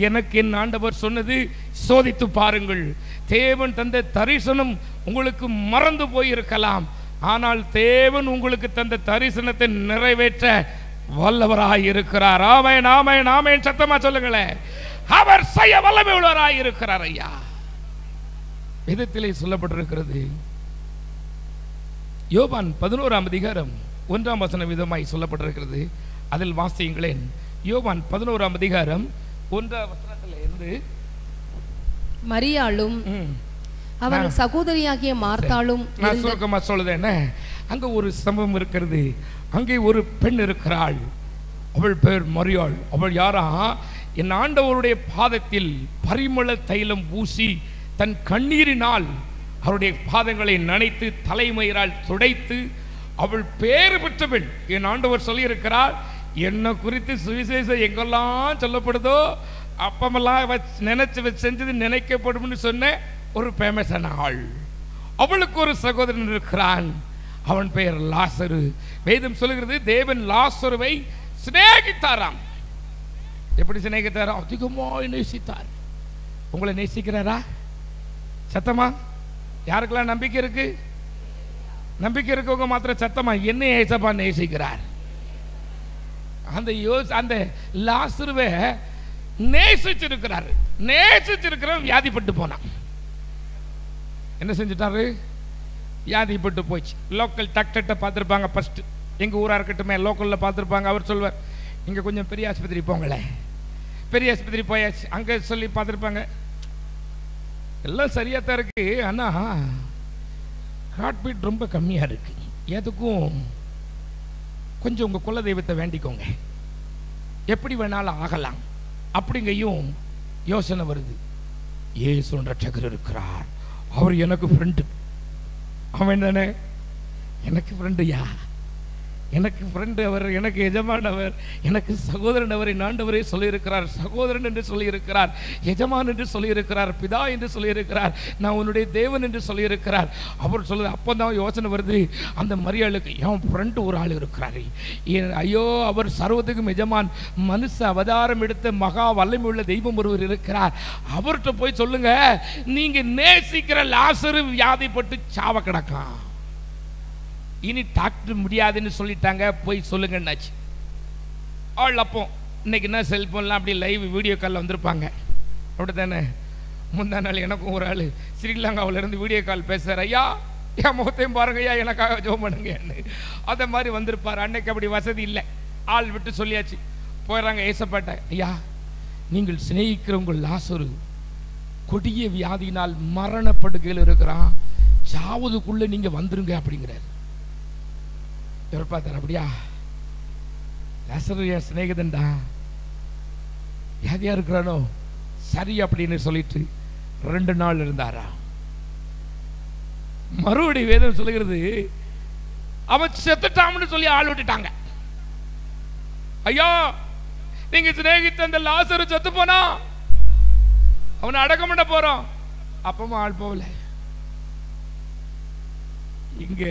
எனக்கு என் ஆண்டவர் சொன்னது, சோதித்து பாருங்கள். தேவன் தந்த தரிசனம் உங்களுக்கு மறந்து போயிருக்கலாம், ஆனால் தேவன் உங்களுக்கு தந்த தரிசனத்தை நிறைவேற்ற வல்லவராய் இருக்கிறார். ஆமென், ஆமென், ஆமென். சத்தமா சொல்லுங்களேன், அவர் செய்ய வல்லமை உள்ளவராய் இருக்கிறார். ஐயா, வேதத்திலே சொல்லப்பட்டிருக்கிறது, யோவான் 11:1 விதமாய் சொல்லப்பட்டிருக்கிறது. அதில் வாசியுங்களேன். யோவான் 11:1 மரியாளும் அவன் சகோதரியாகிய மார்த்தாளும், நான் சுருக்கமா சொல்லுதேன், அங்க ஒரு சம்பவம் இருக்கிறது. அங்கே ஒரு பெண் இருக்கிறாள், அவள் பேர் மரியாள். அவள் யாரா? என் ஆண்டவருடைய பாதத்தில் பரிமள தைலம் பூசி தன் கண்ணீரினால் அவருடைய பாதங்களை நனைத்து தலைமயிரால் துடைத்து அவள் பேறு பெற்றவள். என் ஆண்டவர் சொல்லியிருக்கிறார், என்னை குறித்து சுவிசேஷம் எங்கெல்லாம் சொல்லப்படுதோ அப்பமெல்லாம் நினைச்சு செஞ்சது நினைக்கப்படும் சொன்ன ஒரு ஃபேமஸான ஆள். அவளுக்கு ஒரு சகோதரன் இருக்கிறான், அவன் பெயர் லாசரு. வேதம் சொல்லுகிறது, தேவன் லாசருவை சிநேகித்தாராம். எப்படி சிநேகித்தாராம்? அதிகமாக நேசித்தார். உங்களை நேசிக்கிறாரா? சத்தமா? யாருக்கெல்லாம் நம்பிக்கை இருக்கு? நம்பிக்கை இருக்கவங்க மாத்திரம் சத்தமா என்ன ஏசப்பா நேசிக்கிறார். அந்த லாசருவை நேசிச்சிருக்கிறாரு. நேசிச்சிருக்கிறவன் வியாதிப்பட்டு போனான். என்ன செஞ்சிட்டாரு? வியாதிப்பட்டு போச்சு. லோக்கல் டாக்டர்கிட்ட பார்த்துருப்பாங்க. ஃபர்ஸ்ட் எங்கள் ஊராக இருக்கட்டுமே, லோக்கலில் பார்த்துருப்பாங்க. அவர் சொல்வார், இங்கே கொஞ்சம் பெரிய ஆஸ்பத்திரி போங்களேன். பெரிய ஆஸ்பத்திரி போயாச்சு. அங்கே சொல்லி பார்த்துருப்பாங்க, எல்லாம் சரியாக தான் இருக்கு, ஆனால் ஹார்ட் பீட் ரொம்ப கம்மியாக இருக்கு. எதுக்கும் கொஞ்சம் உங்கள் குல தெய்வத்தை வேண்டிக்கோங்க, எப்படி வேணாலும் ஆகலாம் அப்படிங்கையும் யோசனை வருது. இயேசு ரட்சகர் இருக்கிறார், அவர் எனக்கு ஃப்ரெண்டு. அவன் தானே எனக்கு ஃப்ரெண்டுயா, எனக்கு ஃப்ரெண்டு அவர், எனக்கு எஜமானவர், எனக்கு சகோதரன் அவரை ஆண்டவரே சொல்லியிருக்கிறார். சகோதரன் என்று சொல்லியிருக்கிறார், எஜமான் என்று சொல்லியிருக்கிறார், பிதா என்று சொல்லியிருக்கிறார், நான் உன்னுடைய தேவன் என்று சொல்லியிருக்கிறார். அவர் சொல்லுது. அப்போ தான் யோசனை வருது, அந்த மரியாளுக்கு என் ஃப்ரெண்டு ஒரு ஆள் இருக்கிறாரு. ஐயோ, அவர் சர்வத்துக்கும் எஜமான், மனுஷ அவதாரம் எடுத்த மகா வல்லமை உள்ள தெய்வம் ஒருவர் இருக்கிறார். அவர்கிட்ட போய் சொல்லுங்க, நீங்க நேசிக்கிற லாசரு வியாதிப்பட்டு சாவ கிடக்கான், இனி டாக்டர் முடியாதுன்னு சொல்லிட்டாங்க, போய் சொல்லுங்கன்னாச்சு. ஆள் அப்போ இன்னைக்கு என்ன செல்போன்லாம் அப்படி லைவ் வீடியோ காலில் வந்திருப்பாங்க, அப்படி தானே? முந்தா நாள் எனக்கும் ஒரு ஆள் ஸ்ரீலங்காவிலேருந்து வீடியோ கால் பேசுகிறார். ஐயா, என் முகத்தையும் பாருங்க ஐயா, எனக்காக ஜெபம் பண்ணுங்கன்னு. அதை மாதிரி வந்திருப்பார். அன்னைக்கு அப்படி வசதி இல்லை, ஆள் விட்டு சொல்லியாச்சு. போயிடறாங்க ஏசப்பாட்ட, ஐயா, நீங்கள் சிநேகிக்கிற உங்கள் லாசரு கொடிய வியாதியினால் மரணப்படுகையில் இருக்கிறான், சாவதுக்குள்ளே நீங்கள் வந்துருங்க அப்படிங்கிறார். இவர் பார்த்தார், அப்படியா, லாசரு என் சிநேகிதன்டா, வியாதியா இருக்கிறானோ, சரி அப்படின்னு சொல்லிட்டு 2 நாள் இருந்தாரா. மறுபடியும் வேதம் சொல்லுகிறது, அவன் செத்துட்டான்னு சொல்லி ஆள் விட்டுட்டாங்க. ஐயா, நீங்க சிநேகித்த அந்த லாசரு செத்து போனா, அவனை அடக்கம் பண்ண போறோம். அப்பவும் ஆள் போகல. இங்க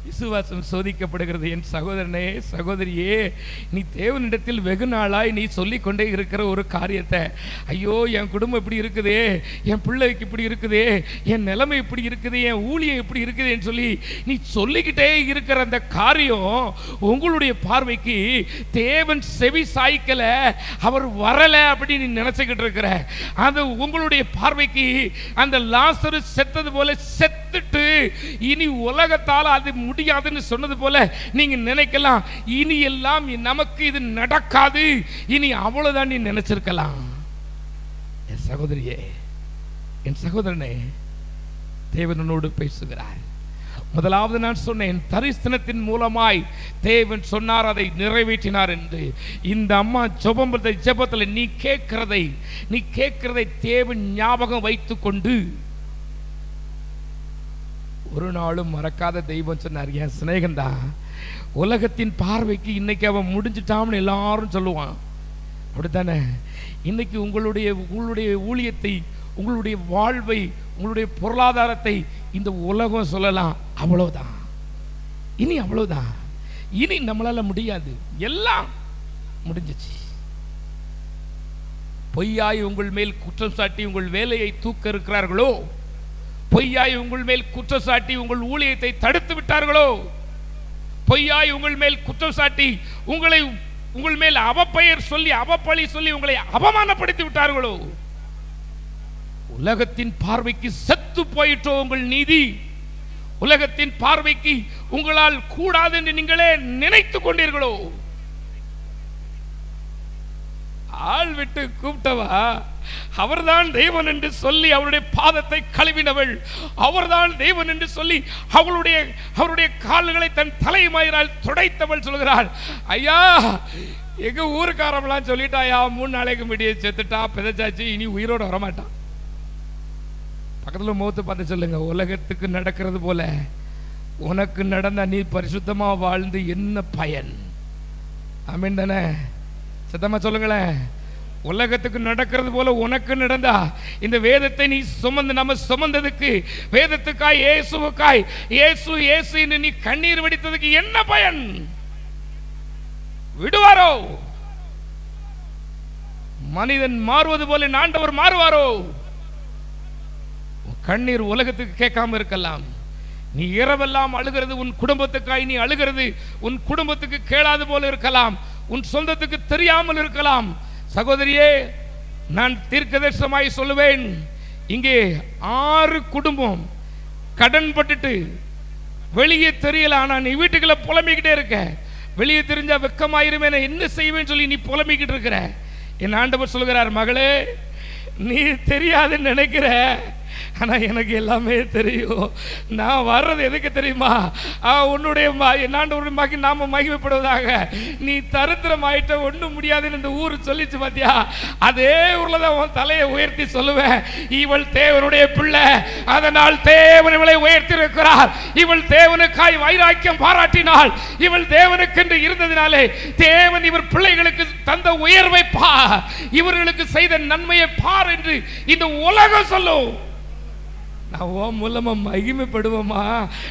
விசுவாசம் சோதிக்கப்படுகிறது. என் சகோதரனே, சகோதரியே, நீ தேவனிடத்தில் வெகு நாளாய் நீ சொல்லிக்கொண்டே இருக்கிற ஒரு காரியத்தை, ஐயோ என் குடும்பம் இப்படி இருக்குதே, என் பிள்ளைக்கு இப்படி இருக்குதே, என் நிலைமை இப்படி இருக்குது, என் ஊழியம் இப்படி இருக்குதுன்னு சொல்லி நீ சொல்லிக்கிட்டே இருக்கிற அந்த காரியம் உங்களுடைய பார்வைக்கு தேவன் செவி சாய்க்கல, அவர் வரல அப்படின்னு நீ நினைச்சுக்கிட்டு இருக்கிற. அது உங்களுடைய பார்வைக்கு அந்த லாசரு செத்தது போல செத்துட்டு இனி உலகத்தால் அது முடியாதுன்னு சொன்னது போல நீங்க நினைக்கலாம். இனி எல்லாம் நமக்கு இது நடக்காது, இனி அவ்வளவுதான் நீ நினைச்சிருக்கலாம். என் சகோதரியே, என் சகோதரனே, தேவனோடு பேசுகிறார். முதலாவது நான் சொன்னேன், தரிசனத்தின் மூலமாய் தேவன் சொன்னார், அதை நிறைவேற்றினார் என்று. இந்த அம்மா ஜெபத்தில் நீ கேட்கிறதை தேவன் ஞாபகம் வைத்துக் கொண்டு ஒரு நாளும் மறக்காத தெய்வம் சொன்னார். என் சிநேகந்தா, உலகத்தின் பார்வைக்கு இன்னைக்கு அவன் முடிஞ்சிட்டான்னு எல்லாரும் சொல்லுவான், அப்படித்தானே? இன்னைக்கு உங்களுடைய ஊழியத்தை, உங்களுடைய வாழ்வை, உங்களுடைய பொருளாதாரத்தை இந்த உலகம் சொல்லலாம், அவ்வளவுதான், இனி அவ்வளவுதான், இனி நம்மளால முடியாது, எல்லாம் முடிஞ்சிச்சு. பொய்யாய் உங்கள் மேல் குற்றம் சாட்டி உங்கள் வேலையை தூக்க இருக்கிறார்களோ, பொய்யாய் உங்கள் மேல் குற்றம் சாட்டி உங்கள் ஊழியத்தை தடுத்து விட்டார்களோ, பொய்யாய் உங்கள் மேல் குற்றம் சாட்டி உங்கள் மேல் அவப்பெயர் சொல்லி அவப்பழி சொல்லி உங்களை அவமானப்படுத்தி விட்டார்களோ, உலகத்தின் பார்வைக்கு செத்து போயிட்டோ உங்கள் நீதி, உலகத்தின் பார்வைக்கு உங்களால் கூடாது என்று நீங்களே நினைத்துக் கொண்டீர்களோ, ஆள் விட்டு கூப்பிட்டவா அவர்தான் தேவன் என்று சொல்லி அவருடைய பாதத்தை கழுவினவள், அவர்தான் தேவன் என்று சொல்லி அவருடைய கால்களை தன் தலைமயிரால் துடைத்தவள் சொல்கிறாள். ஐயா, எங்க ஊருக்காரம்லாம் சொல்லிட்டாயா, 3 நாளைக்கு முன்னாடியே செத்துட்டா, பிதச்சாச்சு, இனி உயிரோட வரமாட்டான். பக்கத்துல முகத்து பார்த்து சொல்லுங்க, உலகத்துக்கு நடக்கிறது போல உனக்கு நடந்த நீ பரிசுத்தமா வாழ்ந்து என்ன பயன்? ஆமென் தானே? சத்தமா சொல்லுங்களேன். உலகத்துக்கு நடக்கிறது போல உனக்கு நடந்தா, இந்த வேதத்தை நீ நம்ம சுமந்ததுக்கு, வேதத்துக்காய் இயேசுவுக்காய் இயேசு என்று நீ கண்ணீர் வடித்ததுக்கு என்ன பயன்? விடுவாரோ? மனிதன் மாறுவது போல ஆண்டவர் மாறுவாரோ? கண்ணீர் உலகத்துக்கு கேட்காம இருக்கலாம், நீ இரவெல்லாம் அழுகிறது உன் குடும்பத்துக்காய், நீ அழுகிறது உன் குடும்பத்துக்கு கேளாது போல இருக்கலாம், உன் சொந்தத்துக்கு தெரியாமல் இருக்கலாம். சகோதரியே, நான் தீர்க்கதரிசனமாய் சொல்லுவேன், இங்கே 6 குடும்பம் கடன் பட்டுட்டு வெளியே தெரியல. ஆனா நீ வீட்டுக்குள்ள புலம்பிக்கிட்டே இருக்க. வெளியே தெரிஞ்சா வெக்கமாயிருமே, என்ன செய்வேன்னு சொல்லி நீ புலம்பிக்கிட்டு இருக்கிற. என் ஆண்டவர் சொல்கிறார், மகளே, நீ தெரியாதுன்னு நினைக்கிற, ஆனா எனக்கு எல்லாமே தெரியும். நான் வர்றது எதுக்கு தெரியுமா? உன்னுடைய ஆண்டவருடைய நாம மகிமைப்படுவதாக. நீ தரித்திரம் ஆயிட்ட, ஒண்ணும் முடியாதுன்னு இந்த ஊர் சொல்லிச்சு பாத்தியா, அதே ஊர்ல தான் உன் தலையை உயர்த்தி சொல்லுவேன், இவள் தேவனுடைய பிள்ளை, அதனால் தேவன் இவளை உயர்த்தி இருக்கிறார். இவள் தேவனுக்காய் வைராக்கியம் பாராட்டினாள். இவள் தேவனுக்கென்று இருந்ததினாலே தேவன் இவர் பிள்ளைகளுக்கு தந்த உயர்வை பார், இவர்களுக்கு செய்த நன்மையை பார் என்று இந்த உலகம் சொல்லும். நான் உன் மூலமா மகிமைப்படுவோமா?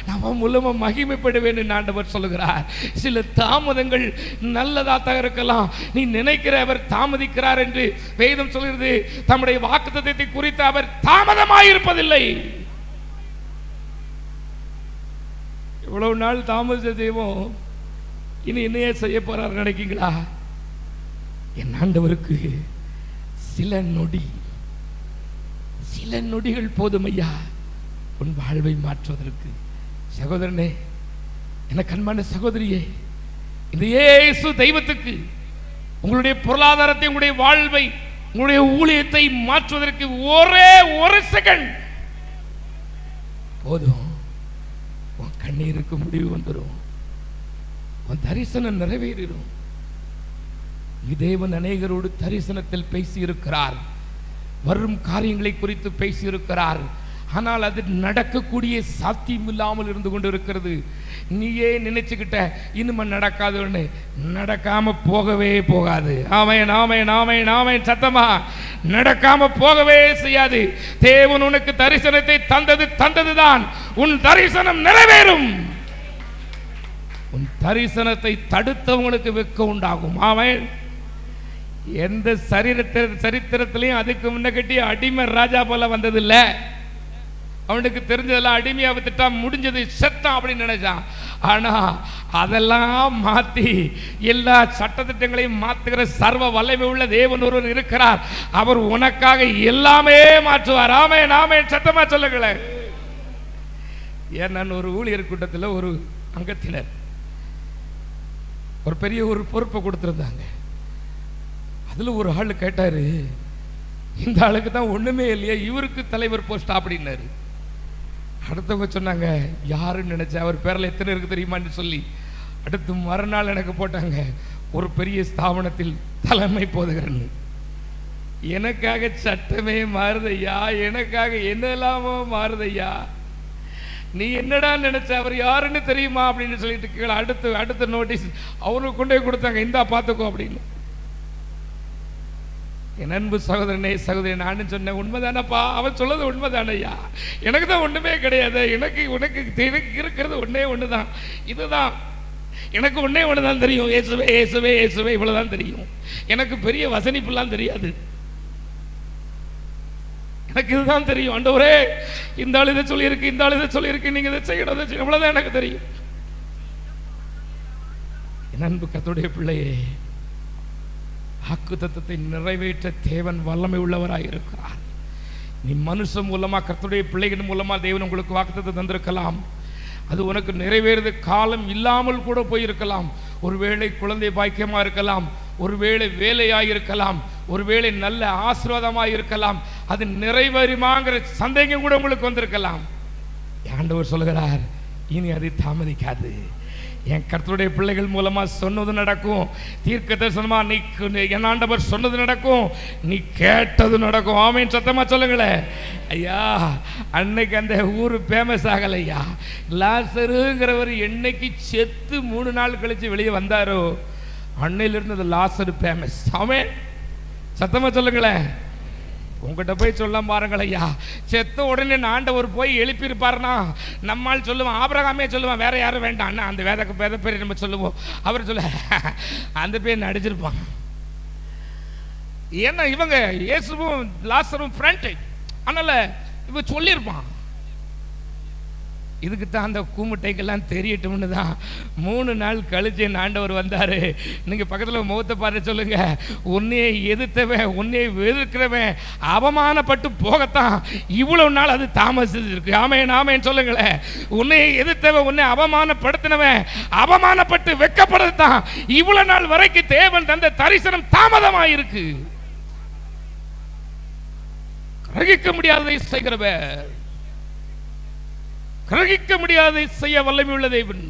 நான் உன் மூலமா மகிமைப்படுவேன் ஆண்டவர் சொல்லுகிறார். சில தாமதங்கள் நல்லதாக இருக்கலாம். நீ நினைக்கிற அவர் தாமதிக்கிறார் என்று வேதம் சொல்கிறது. தம்முடைய வாக்குத்தத்தத்தை குறித்து அவர் தாமதமாயிருப்பதில்லை. இவ்வளவு நாள் தாமதிச்ச தெய்வம் இனி என்னையே செய்ய போறார் நினைக்கீங்களா? என் ஆண்டவருக்கு சில நொடிகள் போதும் ஐயா உன் வாழ்வை மாற்றுவதற்கு. சகோதரனே, எனக்கு அன்பான சகோதரியே, இந்த இயேசு தெய்வத்துக்கு உங்களுடைய பொருளாதாரத்தை, உங்களுடைய வாழ்வை, உங்களுடைய ஊழியத்தை மாற்றுவதற்கு ஒரே ஒரு செகண்ட் போதும். உன் கண்ணீருக்கு முடிவு வந்துடும். உன் தரிசனம் நிறைவேறும். தேவன் அநேகரோடு தரிசனத்தில் பேசி இருக்கிறார். வரும் காரியங்களை குறித்து பேசியிருக்கிறார். ஆனால் அது நடக்கக்கூடிய சாத்தியம் இல்லாமல் இருந்து கொண்டு இருக்கிறது. நீயே நினைச்சுக்கிட்ட இனிமே நடக்காதுன்னு, நடக்காம போகவே போகாது. ஆமென், ஆமென், ஆமென், ஆமென். சத்தமா நடக்காம போகவே செய்யாது. தேவன் உனக்கு தரிசனத்தை தந்ததுதான். உன் தரிசனம் நிறைவேறும். உன் தரிசனத்தை தடுத்தவங்களுக்கு வெட்கம் உண்டாகும். ஆமென். எந்த சரித்திரத்திலையும் அதுக்கு முன்ன கட்டி அடிமை ராஜா போல வந்ததில்லை. அவனுக்கு தெரிஞ்சதெல்லாம் அடிமையா வித்துட்டா முடிஞ்சது, செத்தான் அப்படின்னு நினைச்சான். ஆனா அதெல்லாம் மாத்தி எல்லா சட்டத்திட்டங்களையும் மாத்துகிற சர்வ வல்லமை உள்ள தேவன் ஒருவர் இருக்கிறார். அவர் உனக்காக எல்லாமே மாற்றுவார். ஆமென், ஆமென். சத்தமா சொல்லுங்களேன். ஏன், நான் ஒரு ஊழியர் கூட்டத்தில் ஒரு அங்கத்தினர் ஒரு பெரிய ஒரு பொறுப்பை கொடுத்திருந்தாங்க. அதுல ஒரு ஆள் கேட்டாரு, இந்த ஆளுக்கு தான் ஒண்ணுமே இல்லையா, இவருக்கு தலைவர் போஸ்ட் அப்படின்னாரு. அடுத்தவங்க சொன்னாங்க, யாருன்னு நினைச்சேன், அவர் பேரில் எத்தனை இருக்கு தெரியுமான்னு சொல்லி. அடுத்து மறுநாள் எனக்கு போட்டாங்க, ஒரு பெரிய ஸ்தாபனத்தில் தலைமை போதுகிறன்னு. எனக்காக சட்டமே மாறுதையா, எனக்காக என்னெல்லாமோ மாறுதையா. நீ என்னடா நினைச்ச, அவர் யாருன்னு தெரியுமா அப்படின்னு சொல்லிட்டு அடுத்த நோட்டீஸ் அவருக்கு கொண்டே கொடுத்தாங்க, இந்தா பார்த்துக்கோ அப்படின்னு. என் அன்பு சகோதரனே, சகோதரி, நான் சொன்னேன், உண்மைதானப்பா, அவன் சொல்லது உண்மைதானையா, எனக்கு தான் ஒண்ணுமே கிடையாது, உனக்கு இருக்கிறது ஒண்ணு தான், இதுதான் எனக்கு ஒண்ணு தான் தெரியும், இயேசுவே இயேசுவே இயேசுவே, இவ்வளவுதான் தெரியும். எனக்கு பெரிய வசனிப்புலாம் தெரியாது, எனக்கு இதுதான் தெரியும். ஆண்டவரே, இந்த ஆள் இதை சொல்லியிருக்கு, இந்த ஆள் இதை சொல்லியிருக்கு, நீங்க இதை செய்யணும், இவ்வளவுதான் எனக்கு தெரியும். என் அன்பு கர்த்தருடைய பிள்ளையே, வாக்குத்தத்தத்தை நிறைவேற்ற தேவன் வல்லமை உள்ளவராய் இருக்கிறார். நீ மனுஷன் மூலமா, கர்த்தருடைய பிள்ளைகள் மூலமா தேவன் உங்களுக்கு வாக்குத்தத்தத்தை தந்திருக்கலாம். அது உனக்கு நிறைவேறது காலம் இல்லாமல் கூட போயிருக்கலாம். ஒருவேளை குழந்தை பாக்கியமா இருக்கலாம், ஒருவேளை வேலையாக இருக்கலாம், ஒருவேளை நல்ல ஆசீர்வாதமாக இருக்கலாம். அது நிறைவேறுமாங்கிற சந்தேகம் கூட உங்களுக்கு வந்திருக்கலாம். ஆண்டவர் சொல்கிறார், இனி அது தாமதிக்காது. என் கர்த்தருடைய பிள்ளைகள் மூலமா சொன்னது நடக்கும். தீர்க்க தரிசனமா நீ என் ஆண்டவர் சொன்னது நடக்கும், நீ கேட்டது நடக்கும். ஆமென். சத்தமா சொல்லுங்களேன். ஐயா, அன்னைக்கு அந்த ஊர் ஃபேமஸ் ஆகலையா, லாசருங்கிறவர் என்னைக்கு செத்து 3 நாள் கழிச்சு வெளியே வந்தாரோ அன்னையிலிருந்து அந்த லாசரு ஃபேமஸ். ஆமென். சத்தமா சொல்லுங்களேன். உங்ககிட்ட போய் சொல்ல பாருங்களையா, செத்த உடனே ஆண்டவர் போய் எழுப்பியிருப்பாருனா நம்மால் சொல்லுவோம், ஆபிரகாமே சொல்லுவான், வேற யாரும் வேண்டாம், அந்த வேத பேரை நம்ம சொல்லுவோம். அவர் சொல்ல அந்த பேர் நடிச்சிருப்பான். ஏன்னா இவங்க இயேசுவும் லாசரும் ஃப்ரெண்ட், அதனால இவ சொல்லியிருப்பான். இதுக்கு தான் அந்த கூமுட்டைக்கெல்லாம் தெரியட்டும்னு தான் 3 நாள் கழிச்சு என் ஆண்டவர் வந்தார். நீங்கள் பக்கத்தில் முகத்தை பார்த்து சொல்லுங்க, உன்னையை எதிர்த்தவன் உன்னையை எதிர்க்கிறவன் அவமானப்பட்டு போகத்தான் இவ்வளவு நாள் அது தாமசிச்சிருக்கு. ஆமேன் ஆமேன் சொல்லுங்களேன். உன்னையை எதிர்த்தவன் உன்னை அவமானப்படுத்தினவன் அவமானப்பட்டு வெட்கப்படுறதுதான் இவ்வளவு நாள் வரைக்கும் தேவன் தந்த தரிசனம் தாமதமாயிருக்கு. கிரகிக்க முடியாததை செய்கிறவர், கிரகிக்க முடியாததை செய்ய வல்லமை உள்ள தேவன்.